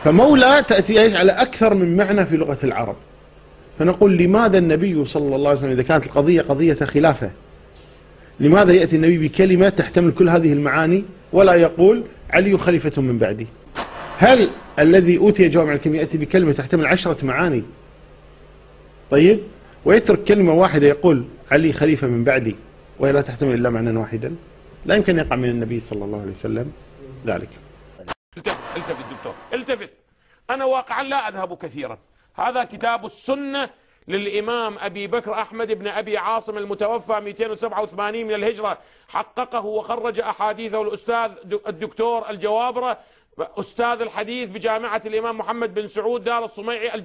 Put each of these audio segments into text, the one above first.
فمولى تأتي إيش على أكثر من معنى في لغة العرب. فنقول لماذا النبي صلى الله عليه وسلم إذا كانت القضية قضية خلافة، لماذا يأتي النبي بكلمة تحتمل كل هذه المعاني ولا يقول علي خليفة من بعدي؟ هل الذي أوتي جوامع الكلم يأتي بكلمة تحتمل 10 معاني طيب ويترك كلمة واحدة يقول علي خليفة من بعدي وهي لا تحتمل إلا معنى واحدا؟ لا يمكن يقع من النبي صلى الله عليه وسلم ذلك. التفت دكتور، التفت. أنا واقعا لا أذهب كثيرا. هذا كتاب السنة للإمام أبي بكر أحمد بن أبي عاصم المتوفى 287 من الهجرة، حققه وخرج أحاديثه الأستاذ الدكتور الجوابرة أستاذ الحديث بجامعة الإمام محمد بن سعود دار الصميعي،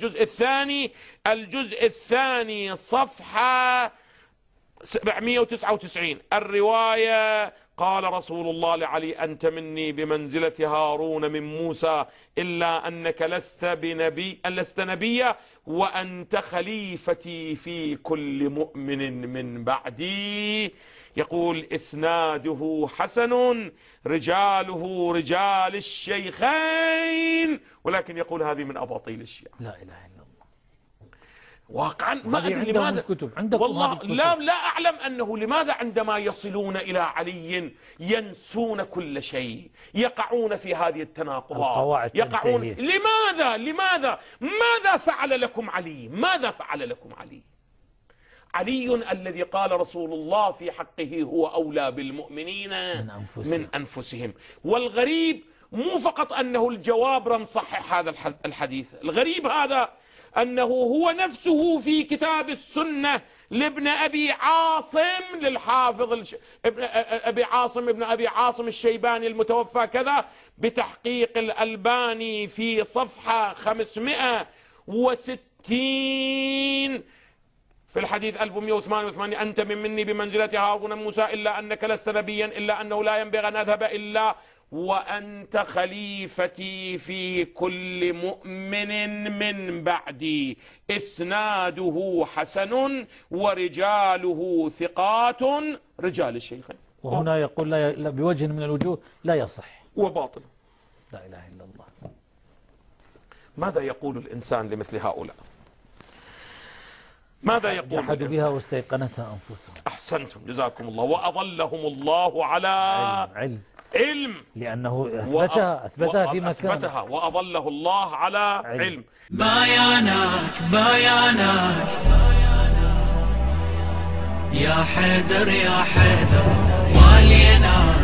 الجزء الثاني صفحة 799. الرواية: قال رسول الله لعلي: أنت مني بمنزلة هارون من موسى إلا أنك لست نبيا وأنت خليفتي في كل مؤمن من بعدي. يقول: إسناده حسن، رجاله رجال الشيخين، ولكن يقول هذه من أباطيل الشيعة. لا إله إلا الله. واقعا ما أدري لماذا، والله لا أعلم أنه لماذا عندما يصلون إلى علي ينسون كل شيء، يقعون في هذه التناقضات، يقعون ماذا فعل لكم علي؟ ماذا فعل لكم علي؟ علي الذي قال رسول الله في حقه هو أولى بالمؤمنين من أنفسهم. والغريب مو فقط أنه الجوابرة مصحح هذا الحديث، الغريب هذا أنه هو نفسه في كتاب السنة لابن أبي عاصم للحافظ ابن أبي عاصم الشيباني المتوفى كذا بتحقيق الألباني في صفحة 560 في الحديث 1188: أنت مني بمنزلة هارون موسى إلا أنك لست نبيا إلا أنه لا ينبغي أن أذهب إلا وأنت خليفتي في كل مؤمن من بعدي. إسناده حسن ورجاله ثقات رجال الشيخين. وهنا يقول لا بوجه من الوجوه لا يصح وباطل. لا إله إلا الله. ماذا يقول الإنسان لمثل هؤلاء؟ ماذا يقول؟ جحدوا بها واستيقنتها أنفسهم. أحسنتم، جزاكم الله. وأظلهم الله على علم لأنه أثبتها في مكان، وأظله الله على علم. بيانك يا حيدر واليناك